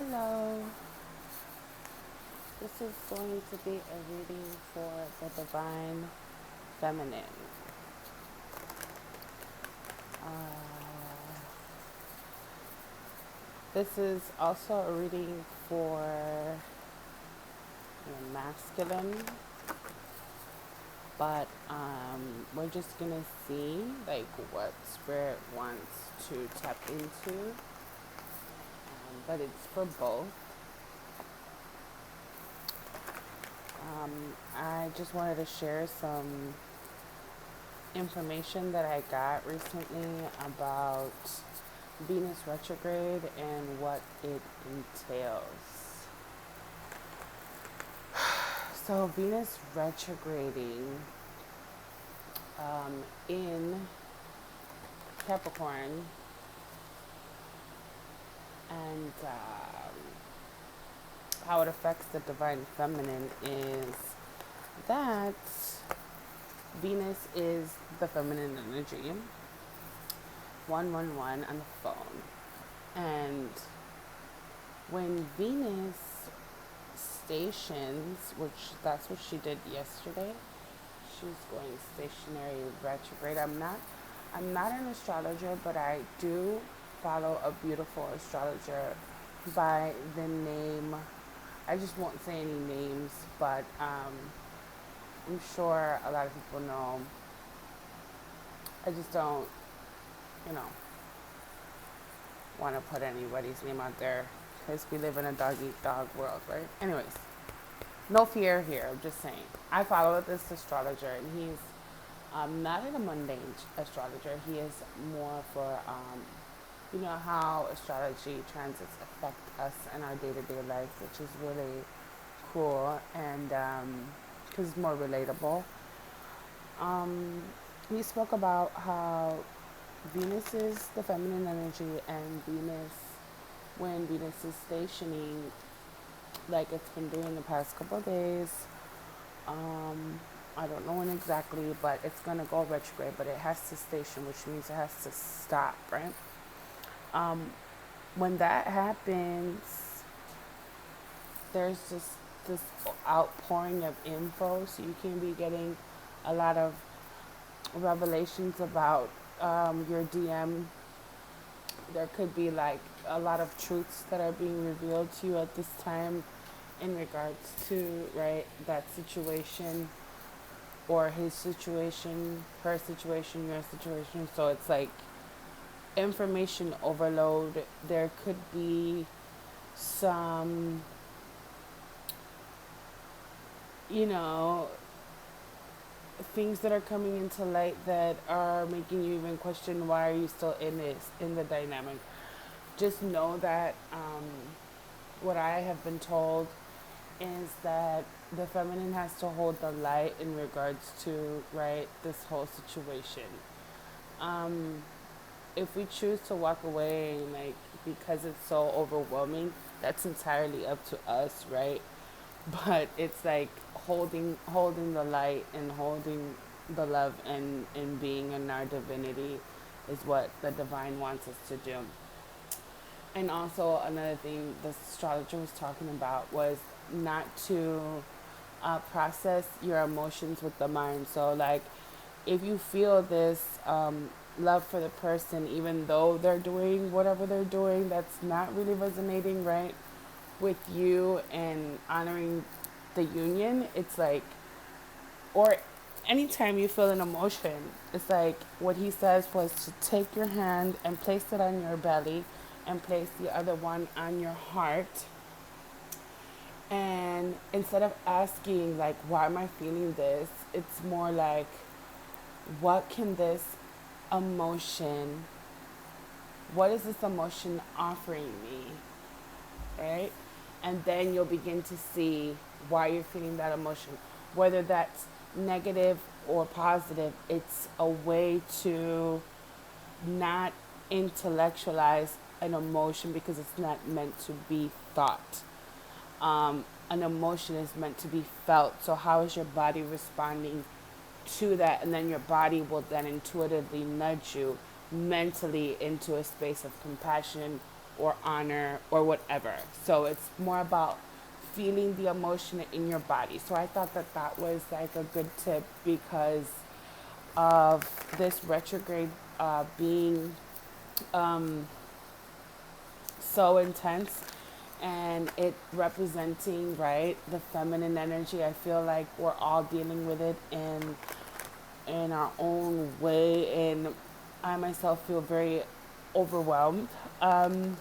Hello, this is going to be a reading for the Divine Feminine. This is also a reading for the masculine, but we're just gonna see like what Spirit wants to tap into, but it's for both. I just wanted to share some information that I got recently about Venus retrograde and what it entails. So, Venus retrograding in Capricorn, and how it affects the Divine Feminine is that Venus is the feminine energy, 111 on the phone. And when Venus stations, which that's what she did yesterday, she's going stationary retrograde. I'm not an astrologer, but I do follow a beautiful astrologer by the name, I just won't say any names, but I'm sure a lot of people know. I just don't, you know, want to put anybody's name out there because we live in a dog eat dog world, right? Anyways, no fear here. I'm just saying. I follow this astrologer, and he's not a mundane astrologer. He is more for, you know, how astrology transits affect us in our day-to-day life, which is really cool, and because it's more relatable. We spoke about how Venus is the feminine energy, and Venus, when Venus is stationing, like it's been doing the past couple of days, I don't know when exactly, but it's gonna go retrograde, but it has to station, which means it has to stop, right? When that happens, there's just this outpouring of info, so you can be getting a lot of revelations about your DM. There could be like a lot of truths that are being revealed to you at this time in regards to, right, that situation, or his situation, her situation, your situation. So it's like information overload. There could be some, you know, things that are coming into light that are making you even question, why are you still in the dynamic. Just know that what I have been told is that the feminine has to hold the light in regards to, right, this whole situation. If we choose to walk away, like, because it's so overwhelming, that's entirely up to us, right? But it's like holding the light and holding the love, and being in our divinity is what the divine wants us to do. And also another thing the astrologer was talking about was not to process your emotions with the mind. So like, if you feel this love for the person, even though they're doing whatever they're doing that's not really resonating, right, with you and honoring the union, it's like, or anytime you feel an emotion, it's like what he says was to take your hand and place it on your belly and place the other one on your heart. And instead of asking, like, why am I feeling this? It's more like, what can this emotion, what is this emotion offering me? Right? And then you'll begin to see why you're feeling that emotion. Whether that's negative or positive, it's a way to not intellectualize an emotion because it's not meant to be thought. An emotion is meant to be felt. So how is your body responding to that? And then your body will then intuitively nudge you mentally into a space of compassion or honor or whatever. So it's more about feeling the emotion in your body. So I thought that that was like a good tip because of this retrograde being so intense and it representing, right, the feminine energy. I feel like we're all dealing with it in our own way, and I myself feel very overwhelmed. Um,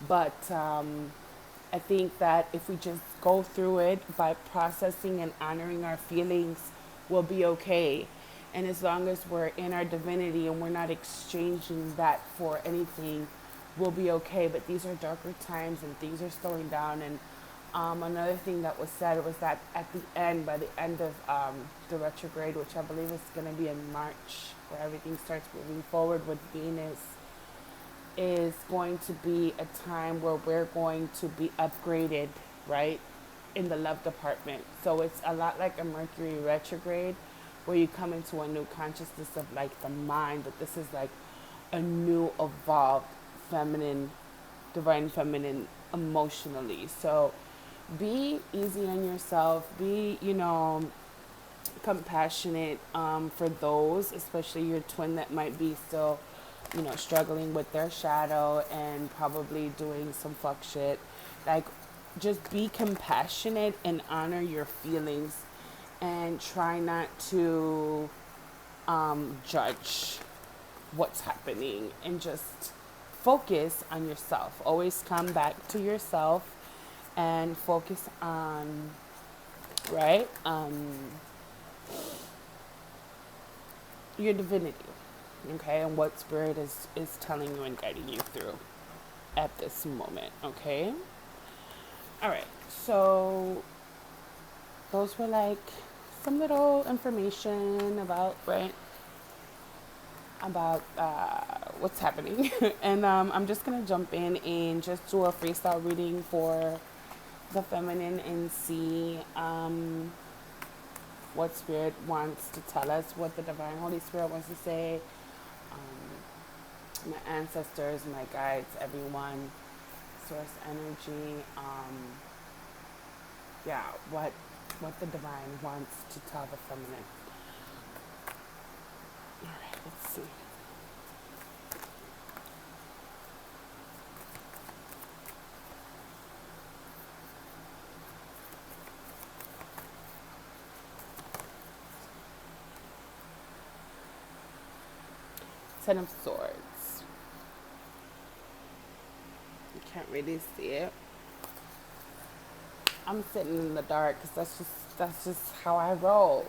but I think that if we just go through it by processing and honoring our feelings, we'll be okay. And as long as we're in our divinity and we're not exchanging that for anything, we'll be okay. But these are darker times and things are slowing down. And another thing that was said was that at the end, by the end of the retrograde, which I believe is going to be in March, where everything starts moving forward with Venus, is going to be a time where we're going to be upgraded, right, in the love department. So it's a lot like a Mercury retrograde, where you come into a new consciousness of like the mind, that this is like a new evolved feminine, divine feminine emotionally. So be easy on yourself, be, compassionate for those, especially your twin that might be still, struggling with their shadow and probably doing some fuck shit. Like, just be compassionate and honor your feelings and try not to judge what's happening and just focus on yourself. Always come back to yourself and focus on, right? Your divinity, okay, and what spirit is telling you and guiding you through at this moment, okay? All right, so those were like some little information about, right, about what's happening. And I'm just gonna jump in and just do a freestyle reading for the feminine and see what spirit wants to tell us, what the divine Holy Spirit wants to say, my ancestors, my guides, everyone, source energy, yeah, what the divine wants to tell the feminine. All right, let's see. Ten of Swords. You can't really see it. I'm sitting in the dark because that's just how I roll.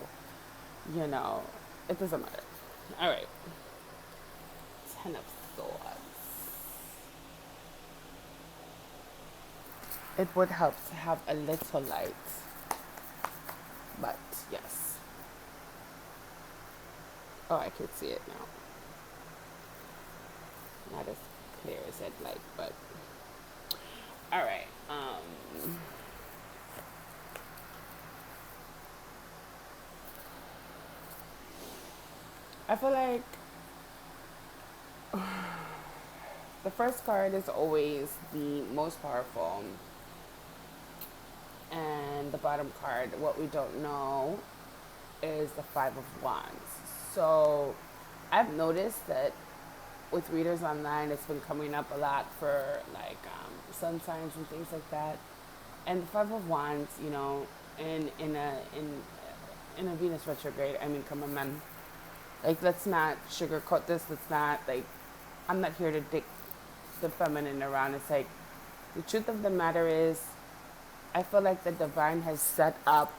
It doesn't matter. All right. Ten of Swords. It would help to have a little light, but yes. Oh, I can see it now. Not as clear as I'd like, but all right. I feel like the first card is always the most powerful, and the bottom card, what we don't know, is the Five of Wands. So I've noticed that with readers online, it's been coming up a lot for like sun signs and things like that. And the Five of Wands, in a Venus retrograde. I mean, come on, man. Like, let's not sugarcoat this. Let's not like. I'm not here to dick the feminine around. It's like the truth of the matter is, I feel like the divine has set up.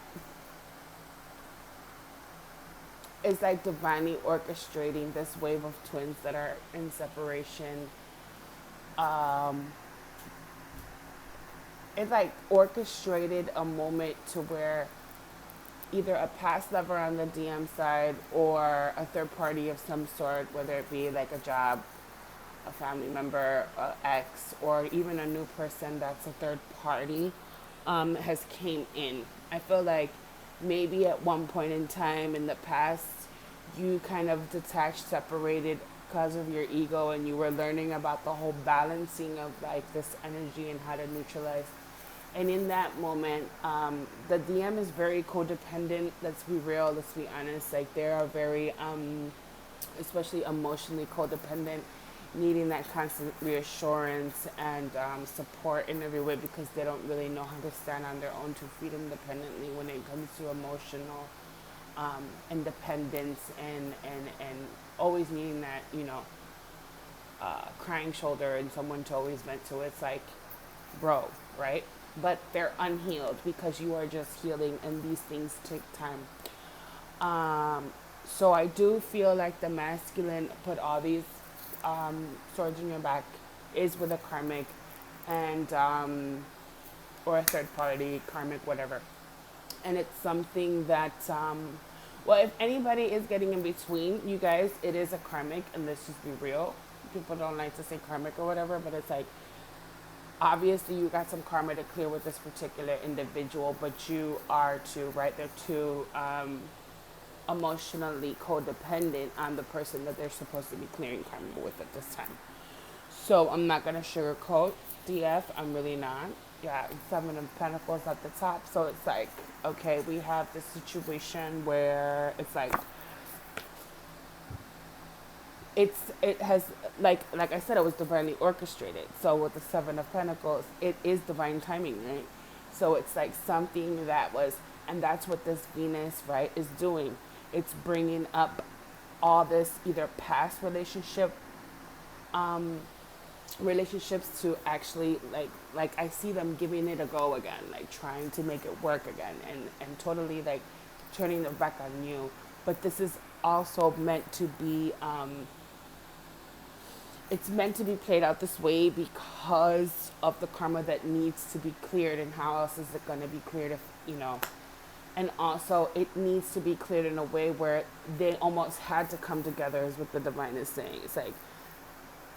It's like divinely orchestrating this wave of twins that are in separation. It like orchestrated a moment to where either a past lover on the DM side or a third party of some sort, whether it be like a job, a family member, an ex, or even a new person that's a third party, has came in. I feel like maybe at one point in time in the past, you kind of detached, separated, because of your ego, and you were learning about the whole balancing of like this energy and how to neutralize. And in that moment, the DM is very codependent. Let's be real. Let's be honest. Like they are very, especially emotionally codependent, needing that constant reassurance and support in every way because they don't really know how to stand on their own 2 feet independently when it comes to emotional independence and always needing that, crying shoulder and someone to always vent to. It's like, bro, right? But they're unhealed because you are just healing and these things take time. So I do feel like the masculine put all these swords in your back is with a karmic and or a third party karmic, whatever. And it's something that well, if anybody is getting in between you guys, it is a karmic. And let's just be real, people don't like to say karmic or whatever, but it's like obviously you got some karma to clear with this particular individual, but you are too, right? They're too emotionally codependent on the person that they're supposed to be clearing karma with at this time. So I'm not going to sugarcoat DF. I'm really not. Yeah, 7 of Pentacles at the top. So it's like, okay, we have this situation where it's like, it has like I said, it was divinely orchestrated. So with the 7 of Pentacles, it is divine timing, right? So it's like something that was, and that's what this Venus, right, is doing. It's bringing up all this either past relationships to actually like I see them giving it a go again, like trying to make it work again, and totally like turning their back on you. But this is also meant to be it's meant to be played out this way because of the karma that needs to be cleared. And how else is it going to be cleared if, and also it needs to be cleared in a way where they almost had to come together, is what the divine is saying. It's like,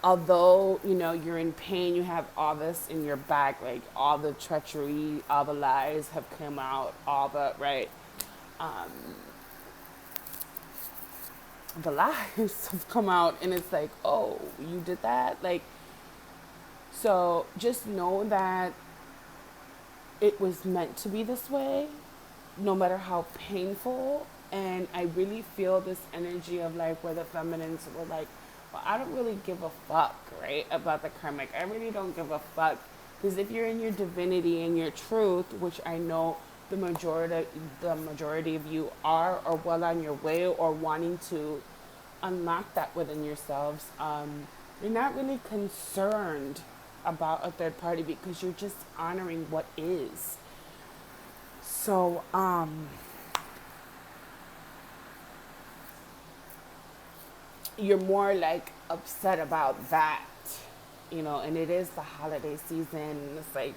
although, you're in pain, you have all this in your back, like all the treachery, all the lies have come out, all the, right? The lies have come out, and it's like, oh, you did that? Like, so just know that it was meant to be this way, no matter how painful. And I really feel this energy of like where the feminines were like, well, I don't really give a fuck, right, about the karmic. I really don't give a fuck. Because if you're in your divinity and your truth, which I know the majority of you are, or well on your way, or wanting to unlock that within yourselves, you're not really concerned about a third party because you're just honoring what is. So, you're more like upset about that, and it is the holiday season, and it's like,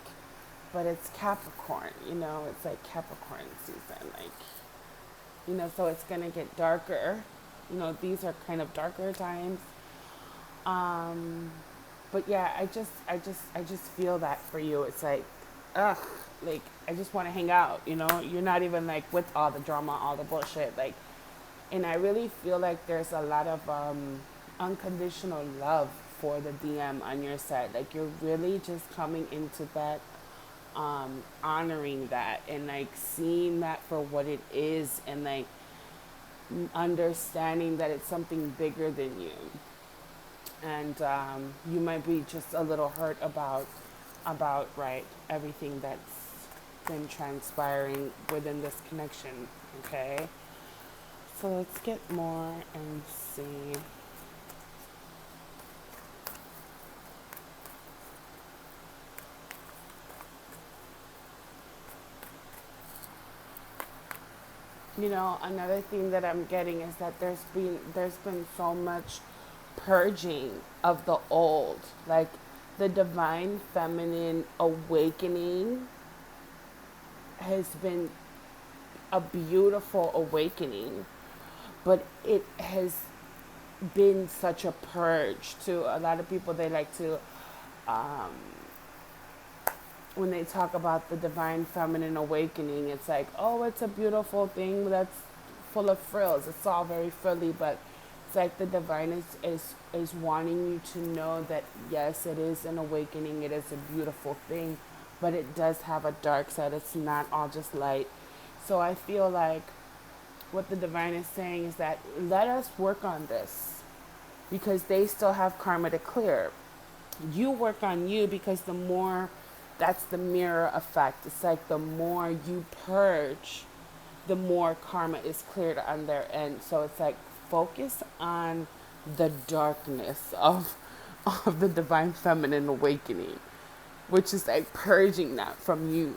but it's Capricorn, it's like Capricorn season, like, so it's gonna get darker, these are kind of darker times, but yeah, I just feel that for you. It's like, ugh, like I just want to hang out, you're not even like with all the drama, all the bullshit, like. And I really feel like there's a lot of unconditional love for the DM on your side. Like you're really just coming into that, honoring that, and like seeing that for what it is, and like understanding that it's something bigger than you. And you might be just a little hurt about right, everything that's been transpiring within this connection, okay? So let's get more and see. Another thing that I'm getting is that there's been so much purging of the old, like the divine feminine awakening has been a beautiful awakening, but it has been such a purge to a lot of people. They like to, when they talk about the divine feminine awakening, it's like, oh, it's a beautiful thing that's full of frills. It's all very frilly, but It's like the divine is wanting you to know that yes, it is an awakening, it is a beautiful thing, but it does have a dark side. It's not all just light. So I feel like what the divine is saying is that let us work on this because they still have karma to clear. You work on you because the more, that's the mirror effect. It's like the more you purge, the more karma is cleared on their end. So it's like focus on the darkness of the divine feminine awakening, which is like purging that from you.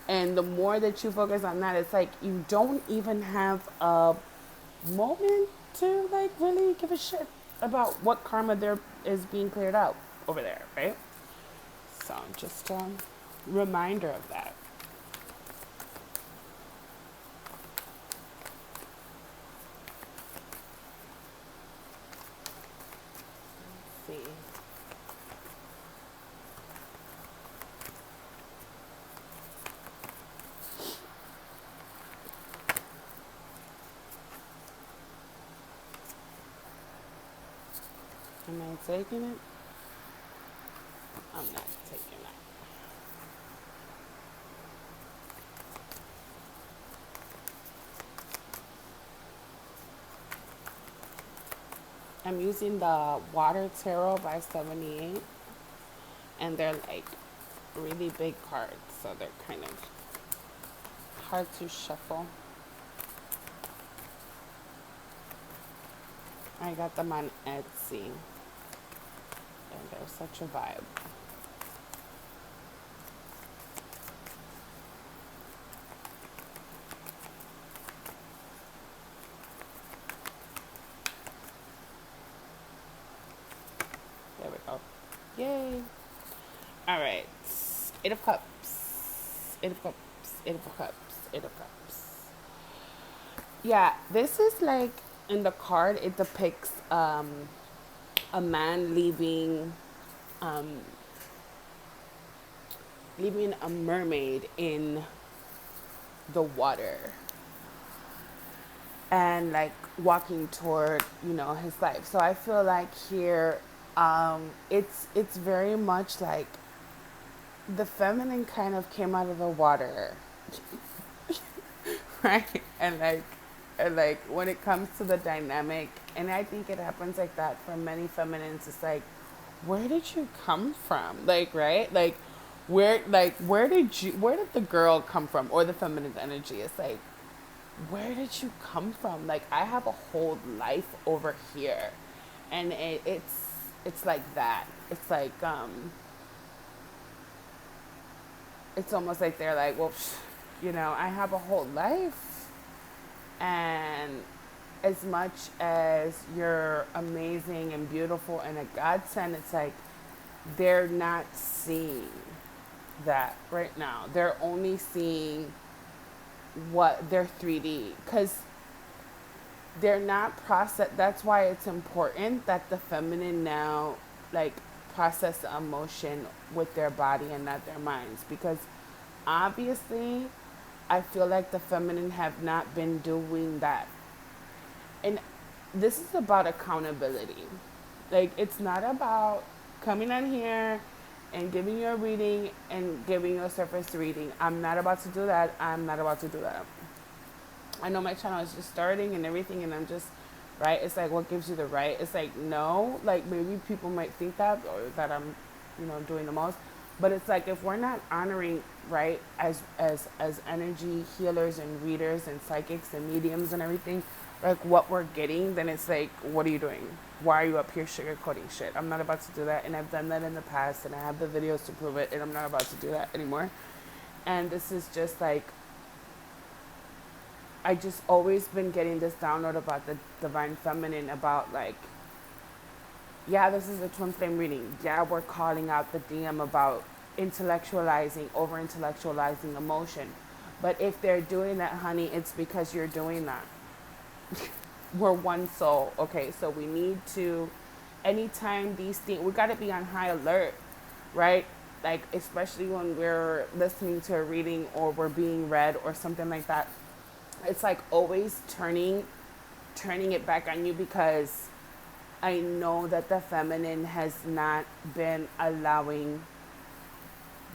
And the more that you focus on that, it's like you don't even have a moment to like really give a shit about what karma there is being cleared out over there, right? So just a reminder of that. Let's see. Am I taking it? I'm not taking it. I'm using the Water Tarot by 78, and they're like really big cards, so they're kind of hard to shuffle. I got them on Etsy, and they're such a vibe. There we go. Yay. All right. Eight of Cups. Eight of Cups. Eight of Cups. Eight of Cups. Yeah, this is like in the card. It depicts a man um, leaving a mermaid in the water and like walking toward his life. So I feel like here it's very much like the feminine kind of came out of the water. Right? And like when it comes to the dynamic, and I think it happens like that for many feminines, it's like, where did you come from? Like, right? Like where did the girl come from, or the feminine energy? It's like, where did you come from? Like, I have a whole life over here. And it's like that. It's like it's almost like they're like, well, I have a whole life, and as much as you're amazing and beautiful and a godsend, it's like they're not seeing that right now. They're only seeing what their 3D, because they're not process. That's why it's important that the feminine now like process the emotion with their body and not their minds, because obviously I feel like the feminine have not been doing that. And this is about accountability. Like, it's not about coming on here and giving you a reading and giving you a surface reading. I'm not about to do that. I'm not about to do that. I know my channel is just starting and everything, and I'm just, right? It's like, what gives you the right? It's like, no, like maybe people might think that, or that I'm, doing the most. But it's like, if we're not honoring, right, as energy healers and readers and psychics and mediums and everything, like what we're getting, then it's like, what are you doing? Why are you up here sugarcoating shit? I'm not about to do that, and I've done that in the past, and I have the videos to prove it, and I'm not about to do that anymore. And this is just like, I just always been getting this download about the divine feminine, about like, yeah, this is a twin flame reading. Yeah, we're calling out the DM about intellectualizing, over intellectualizing emotion. But if they're doing that, honey, it's because you're doing that. We're one soul. Okay, so we need to, anytime these things, we got to be on high alert, right? Like, especially when we're listening to a reading or we're being read or something like that. It's like always turning turning it back on you because I know that the feminine has not been allowing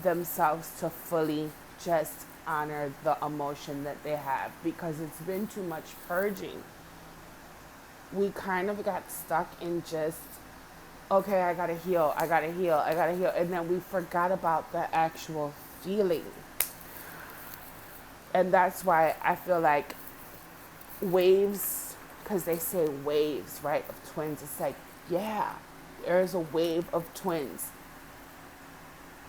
themselves to fully just honor the emotion that they have because it's been too much purging. We kind of got stuck in just, okay, I gotta heal, I gotta heal, I gotta heal. And then we forgot about the actual feeling. And that's why I feel like waves, because they say waves, right, of twins. It's like, yeah, there's a wave of twins.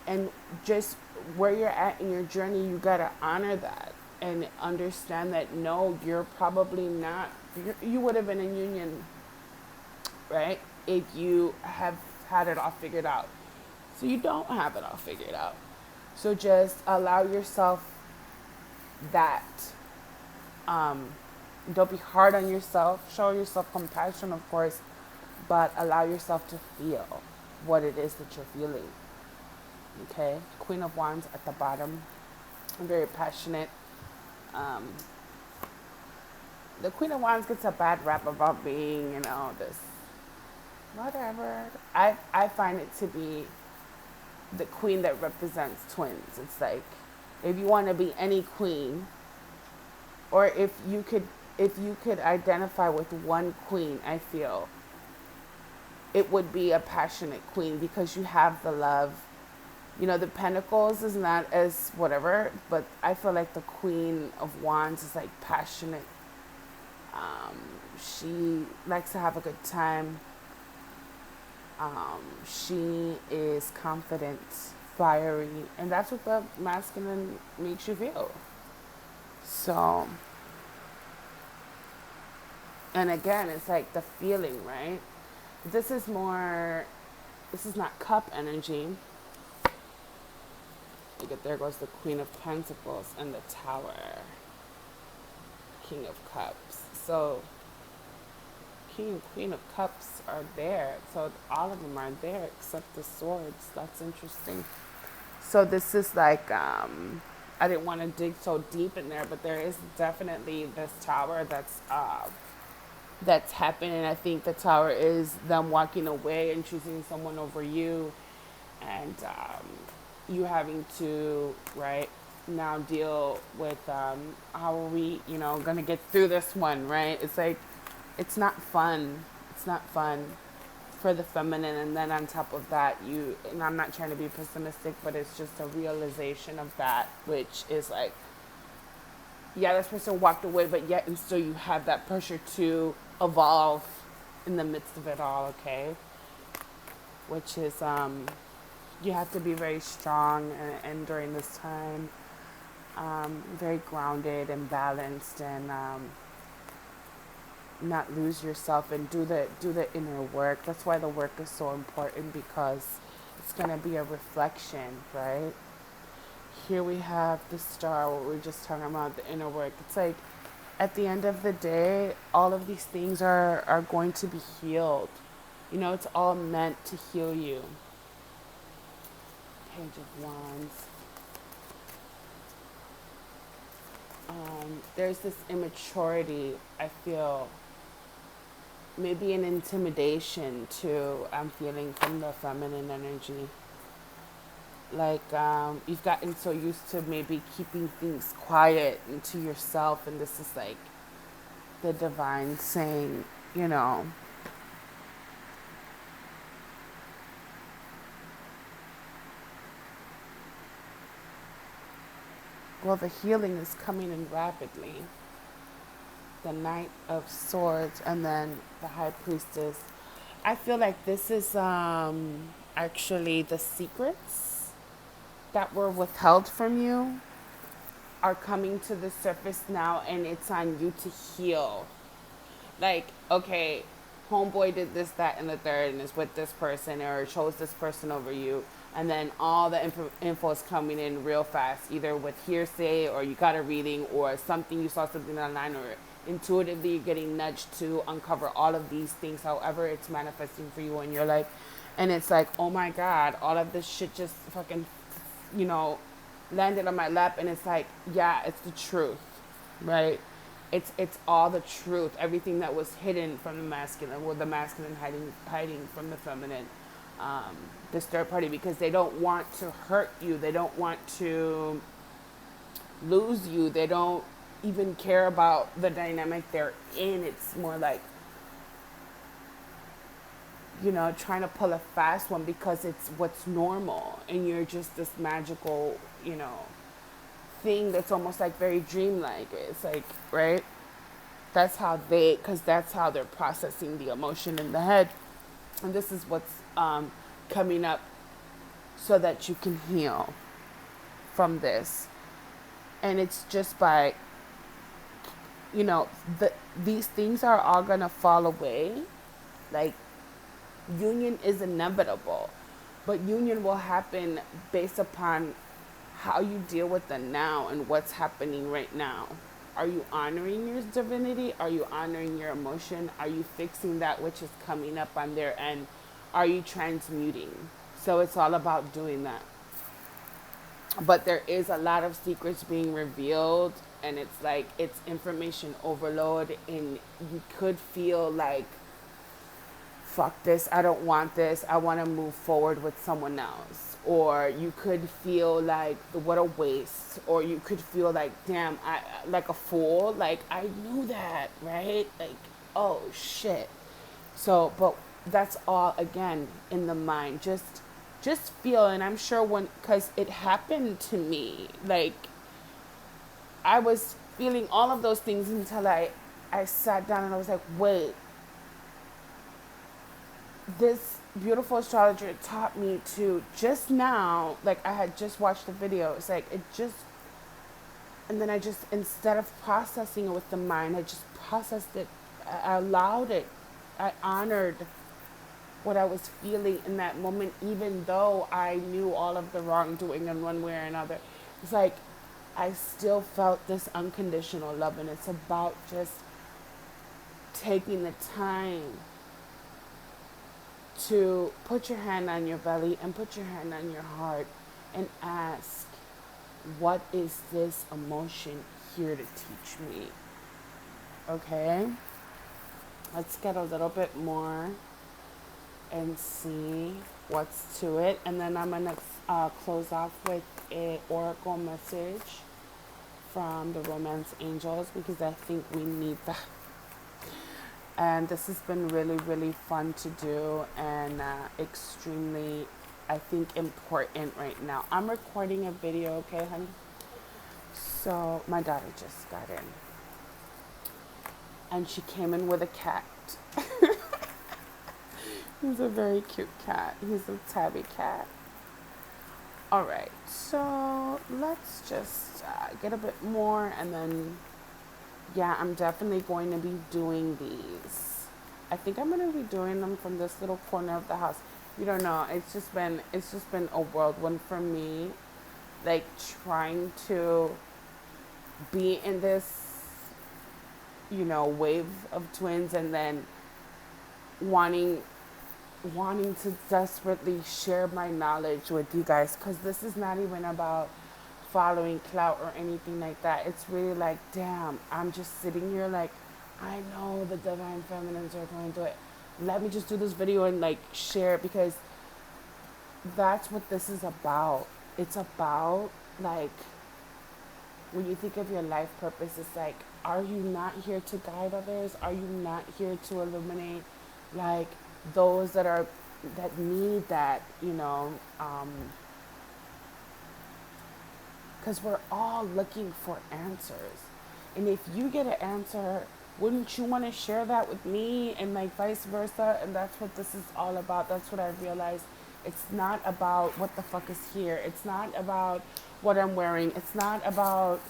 And just where you're at in your journey, you gotta honor that and understand that no, you're probably not, you would have been in union, right, if you have had it all figured out. So you don't have it all figured out. So just allow yourself that. Don't be hard on yourself. Show yourself compassion, of course, but allow yourself to feel what it is that you're feeling. Okay? Queen of Wands at the bottom. I'm very passionate. The Queen of Wands gets a bad rap about being, this whatever. I find it to be the queen that represents twins. It's like, if you want to be any queen, or if you could identify with one queen, I feel it would be a passionate queen because you have the love. The Pentacles is not as whatever, but I feel like the Queen of Wands is like passionate. She likes to have a good time. She is confident, fiery, and that's what the masculine makes you feel. So, and again, it's like the feeling, right? This is not cup energy. Look at, there goes the Queen of Pentacles and the Tower. King of Cups. So, King and Queen of Cups are there. So all of them are there except the swords. That's interesting. So this is like, I didn't want to dig so deep in there, but there is definitely this tower that's happening. I think the tower is them walking away and choosing someone over you, and you having to, right, now deal with how are we, gonna get through this one, right? It's like, it's not fun. It's not fun for the feminine. And then on top of that, and I'm not trying to be pessimistic, but it's just a realization of that, which is like, yeah, this person walked away, but yet and still you have that pressure to evolve in the midst of it all, okay? Which is, you have to be very strong and during this time, very grounded and balanced, and not lose yourself and do the inner work. That's why the work is so important, because it's going to be a reflection, right? Here we have the star, what we were just talking about, the inner work. It's like, at the end of the day, all of these things are going to be healed. It's all meant to heal you. Page of Wands. There's this immaturity, I feel, maybe an intimidation too, I'm feeling from the feminine energy. Like, you've gotten so used to maybe keeping things quiet and to yourself, and this is like the divine saying, well, the healing is coming in rapidly. The Knight of Swords, and then the High Priestess. I feel like this is actually the secrets that were withheld from you are coming to the surface now, and it's on you to heal. Like, okay, homeboy did this, that, and the third, and is with this person, or chose this person over you, and then all the info is coming in real fast, either with hearsay, or you got a reading, or something, you saw something online, or intuitively you're getting nudged to uncover all of these things, however it's manifesting for you in your life. And it's like, oh my God, all of this shit just fucking, landed on my lap. And it's like, yeah, it's the truth, right? It's all the truth, everything that was hidden from the masculine, or the masculine hiding from the feminine, this third party, because they don't want to hurt you, they don't want to lose you, they don't even care about the dynamic they're in. It's more like, trying to pull a fast one because it's what's normal, and you're just this magical, thing that's almost like very dreamlike. It's like, right? That's how because that's how they're processing the emotion in the head. And this is what's coming up so that you can heal from this. And it's just by, these things are all going to fall away. Like, union is inevitable, but union will happen based upon how you deal with the now and what's happening right now. Are you honoring your divinity? Are you honoring your emotion? Are you fixing that which is coming up on their end? Are you transmuting? So it's all about doing that. But there is a lot of secrets being revealed, and it's like it's information overload, and you could feel like, fuck this, I don't want this, I want to move forward with someone else. Or you could feel like, what a waste. Or you could feel like, damn, I like a fool, like I knew that, right? Like, oh shit. So, but that's all again in the mind. Just feel. And I'm sure because it happened to me, like I was feeling all of those things until I sat down and I was like, wait, this beautiful astrologer taught me to just now, like I had just watched the video, it's like and then I just, instead of processing it with the mind, I just processed it, I allowed it, I honored what I was feeling in that moment, even though I knew all of the wrongdoing in one way or another. It's like I still felt this unconditional love, and it's about just taking the time to put your hand on your belly and put your hand on your heart and ask, what is this emotion here to teach me? Okay? Let's get a little bit more and see what's to it. And then I'm going to close off with an oracle message from the Romance Angels, because I think we need that. And this has been really, really fun to do, and extremely, I think, important right now. I'm recording a video, okay, honey? So my daughter just got in, and she came in with a cat. He's a very cute cat. He's a tabby cat. All right, so let's just get a bit more, and then yeah, I'm definitely going to be doing these. I think I'm going to be doing them from this little corner of the house. You don't know. It's just been a whirlwind for me, like trying to be in this, wave of twins, and then wanting to desperately share my knowledge with you guys, because this is not even about following clout or anything like that. It's really like, damn, I'm just sitting here like, I know the divine feminines are going to do it. Let me just do this video and like share, because that's what this is about. It's about, like, when you think of your life purpose, it's like, are you not here to guide others? Are you not here to illuminate, like, those that need that, because we're all looking for answers. And if you get an answer, wouldn't you want to share that with me, and like vice versa? And that's what this is all about. That's what I realized. It's not about what the fuck is here. It's not about what I'm wearing. It's not about,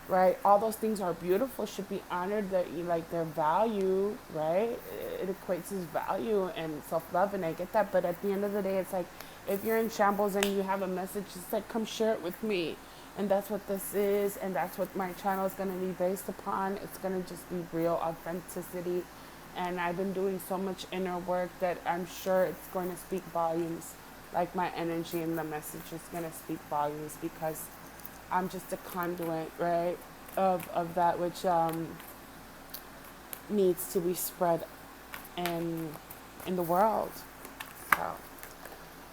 right? All those things are beautiful, should be honored, that you like their value, right? It equates as value and self-love, and I get that. But at the end of the day, it's like, if you're in shambles and you have a message, it's like, come share it with me. And that's what this is, and that's what my channel is going to be based upon. It's going to just be real authenticity. And I've been doing so much inner work that I'm sure it's going to speak volumes. Like, my energy and the message is going to speak volumes, because I'm just a conduit, right, of that which needs to be spread in the world. So,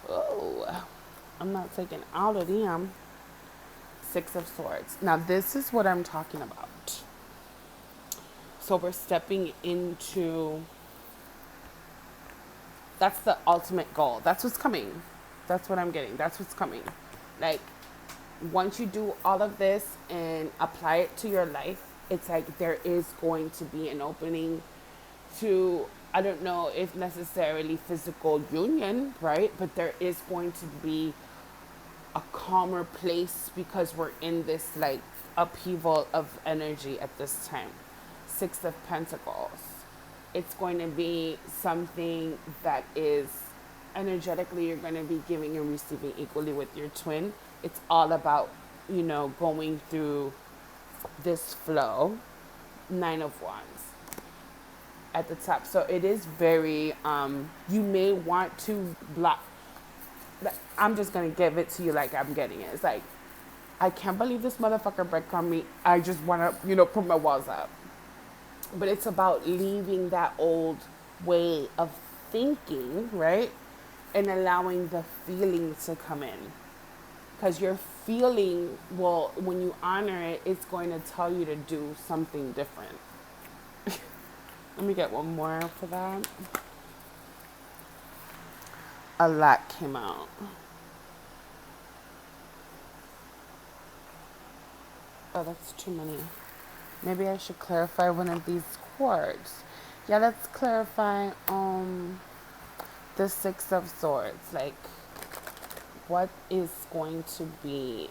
oh, I'm not taking all of them. Six of Swords. Now, this is what I'm talking about. So we're stepping into, that's the ultimate goal. That's what's coming. That's what I'm getting. That's what's coming. Like, once you do all of this and apply it to your life, it's like there is going to be an opening to, I don't know if necessarily physical union, right? But there is going to be a calmer place because we're in this like upheaval of energy at this time. Six of Pentacles. It's going to be something that is energetically, you're going to be giving and receiving equally with your twin. It's all about, you know, going through this flow. Nine of Wands at the top. So it is very, you may want to block. I'm just going to give it to you like I'm getting it. It's like, I can't believe this motherfucker breadcrumbed me. I just want to, you know, put my walls up. But it's about leaving that old way of thinking, right? And allowing the feeling to come in. Because your feeling will, when you honor it, it's going to tell you to do something different. Let me get one more for that. A lot came out. Oh, that's too many. Maybe I should clarify one of these chords. Yeah, let's clarify the Six of Swords. Like, what is going to be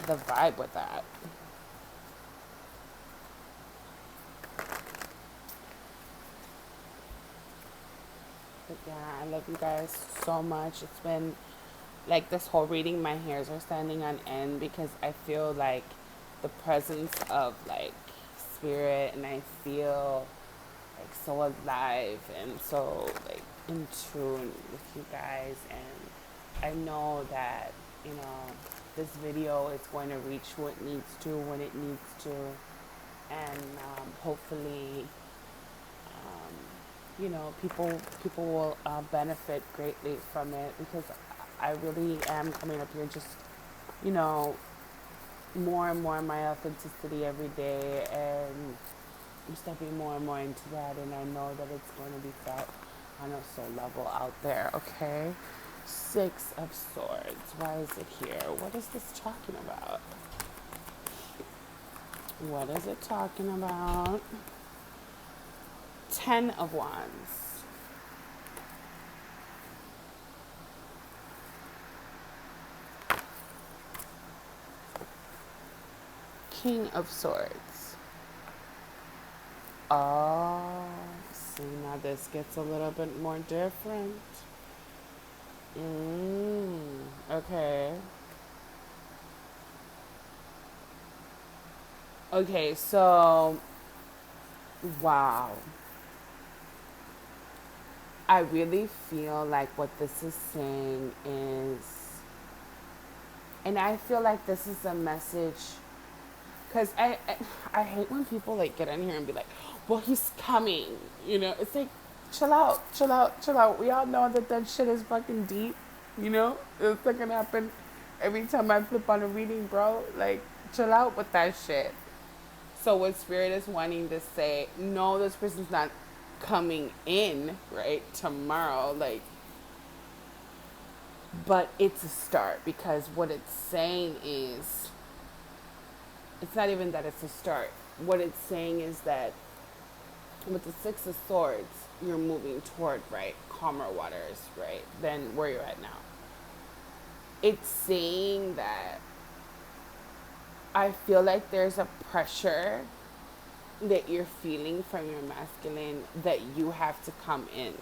the vibe with that? But yeah, I love you guys so much. It's been like this whole reading, my hairs are standing on end because I feel like the presence of like spirit, and I feel like so alive and so like in tune with you guys. And I know that, you know, this video is going to reach who it needs to when it needs to, and hopefully you know, people will benefit greatly from it, because I really am coming up here just, you know, more and more my authenticity every day, and I'm stepping more and more into that, and I know that it's going to be felt on a soul level out there, okay? Six of Swords. Why is it here? What is this talking about? What is it talking about? Ten of Wands. King of Swords. Oh, see, now this gets a little bit more different. Okay. Okay, so, wow. I really feel like what this is saying is, and I feel like this is a message, because I hate when people like get in here and be like, well, he's coming, you know. It's like, chill out, chill out, chill out. We all know that shit is fucking deep, you know. It's not gonna happen every time I flip on a reading, bro. Like, chill out with that shit. So what Spirit is wanting to say, no, this person's not coming in, right, tomorrow, like, but it's a start, because what it's saying is, it's not even that it's a start. What it's saying is that with the Six of Swords, you're moving toward, right, calmer waters, right, than where you're at now. It's saying that I feel like there's a pressure that you're feeling from your masculine that you have to come in.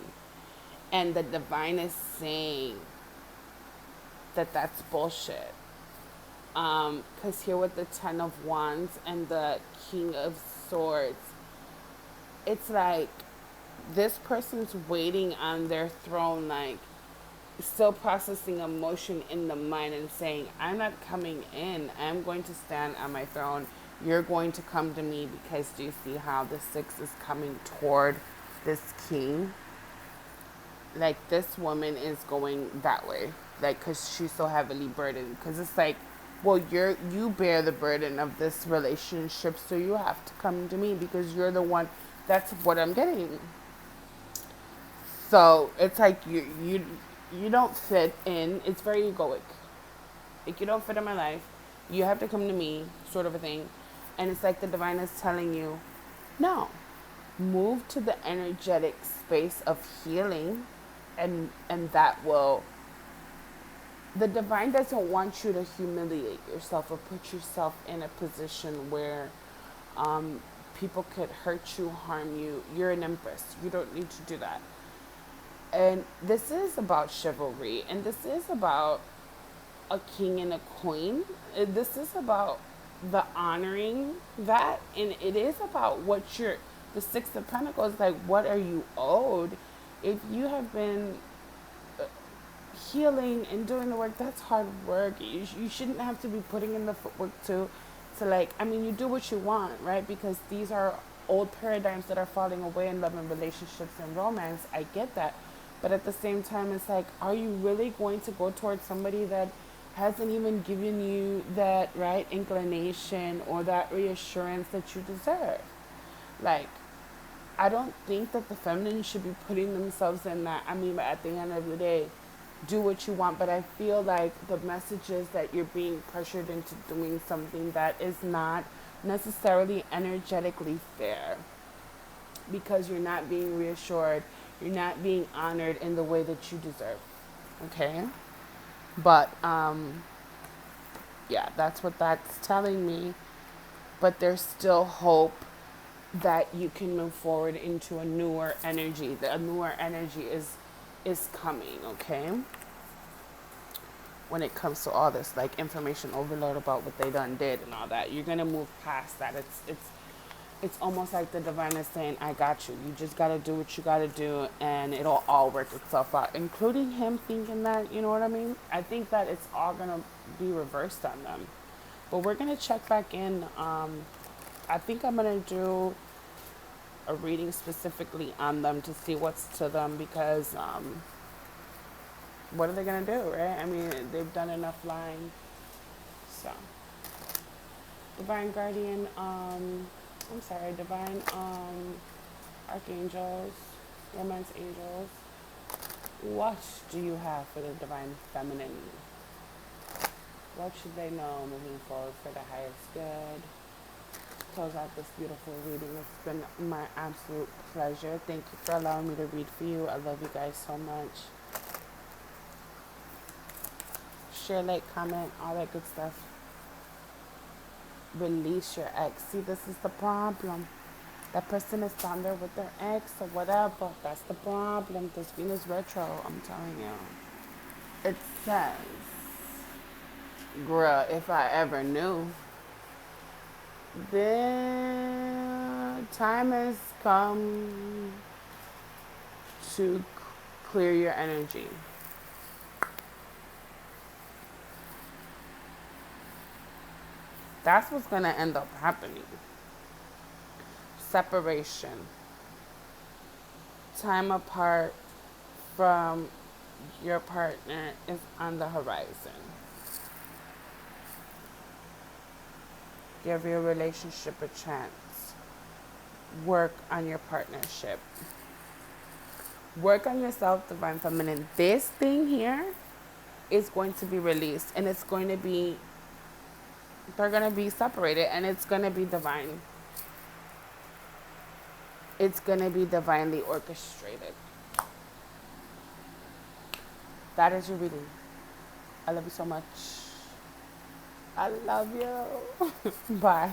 And the divine is saying that that's bullshit. Because here with the Ten of Wands and the King of Swords, it's like this person's waiting on their throne, like still processing emotion in the mind and saying, I'm not coming in. I'm going to stand on my throne You're going to come to me because do you see how the six is coming toward this king? Like this woman is going that way, like because she's so heavily burdened. Because it's like, well, you bear the burden of this relationship, so you have to come to me because you're the one. That's what I'm getting. So it's like you don't fit in. It's very egoic. Like you don't fit in my life. You have to come to me, sort of a thing. And it's like the divine is telling you, no, move to the energetic space of healing, and that will. The divine doesn't want you to humiliate yourself or put yourself in a position where people could hurt you, harm you. You're an empress. You don't need to do that. And this is about chivalry, and this is about a king and a queen. This is about the honoring that, and it is about what you're. The Six of Pentacles, like, what are you owed? If you have been healing and doing the work, that's hard work. You shouldn't have to be putting in the footwork to like, I mean, you do what you want, right? Because these are old paradigms that are falling away in love and relationships and romance. I get that. But at the same time, it's like, are you really going to go towards somebody that hasn't even given you that right inclination or that reassurance that you deserve? Like, I don't think that the feminine should be putting themselves in that. I mean, at the end of the day, do what you want. But I feel like the message is that you're being pressured into doing something that is not necessarily energetically fair because you're not being reassured. You're not being honored in the way that you deserve. Okay? But, yeah, that's what that's telling me. But there's still hope that you can move forward into a newer energy. The newer energy is coming, okay? When it comes to all this, like, information overload about what they done did and all that, you're gonna move past that. It's almost like the divine is saying, I got you. You just gotta do what you gotta do, and it'll all work itself out. Including him thinking that, you know what I mean? I think that it's all gonna be reversed on them. But we're gonna check back in. I think I'm gonna do a reading specifically on them to see what's to them because what are they gonna do, right? I mean, they've done enough lying. So, divine guardian, divine archangels, romance angels. What do you have for the divine feminine? What should they know moving forward for the highest good? Close out this beautiful reading. It's been my absolute pleasure. Thank you for allowing me to read for you. I love you guys so much. Share, like, comment, all that good stuff. Release your ex. See, this is the problem. That person is down there with their ex or whatever. That's the problem. This Venus retro, I'm telling you. It says, bruh, if I ever knew. The time has come to clear your energy. That's what's going to end up happening. Separation. Time apart from your partner is on the horizon. Give your relationship a chance. Work on your partnership. Work on yourself, divine feminine. This thing here is going to be released, and it's going to be, they're going to be separated, and it's going to be divine. It's going to be divinely orchestrated. That is your reading. I love you so much. I love you. Bye.